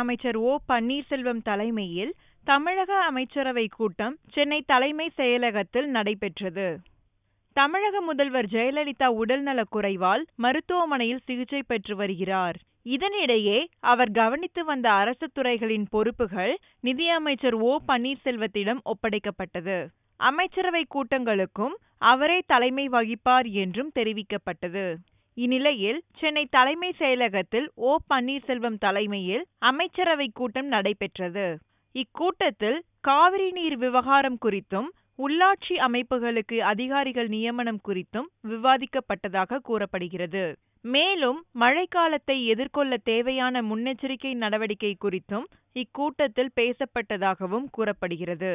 அமைச்சர் ஓ பன்னீர்செல்வம் தலைமையில் தமிழக அமைச்சரவை கூட்டம் சென்னை தலைமை செயலகத்தில் நடைபெற்றது. தமிழக முதல்வர் ஜெயலலிதா உடல்நலக் குறைவால் மருத்துவமனையில் சிகிச்சை பெற்று வருகிறார். இதனிடையே அவர் கவனித்து வந்த அரசு துறைகளின் பொறுப்புகள் நிதியமைச்சர் ஓ பன்னீர்செல்வத்திடம் ஒப்படைக்கப்பட்டது. அமைச்சரவை கூட்டங்களுக்கும் அவரே தலைமை வகிப்பார் என்றும் தெரிவிக்கப்பட்டது. இந்நிலையில் சென்னை தலைமை செயலகத்தில் ஓ பன்னீர்செல்வம் தலைமையில் அமைச்சரவை கூட்டம் நடைபெற்றது. இக்கூட்டத்தில் காவிரி நீர் விவகாரம் குறித்தும் உள்ளாட்சி அமைப்புகளுக்கு அதிகாரிகள் நியமனம் குறித்தும் விவாதிக்கப்பட்டதாக கூறப்படுகிறது. மேலும் மழைக்காலத்தை எதிர்கொள்ள தேவையான முன்னெச்சரிக்கை நடவடிக்கை குறித்தும் இக்கூட்டத்தில் பேசப்பட்டதாகவும் கூறப்படுகிறது.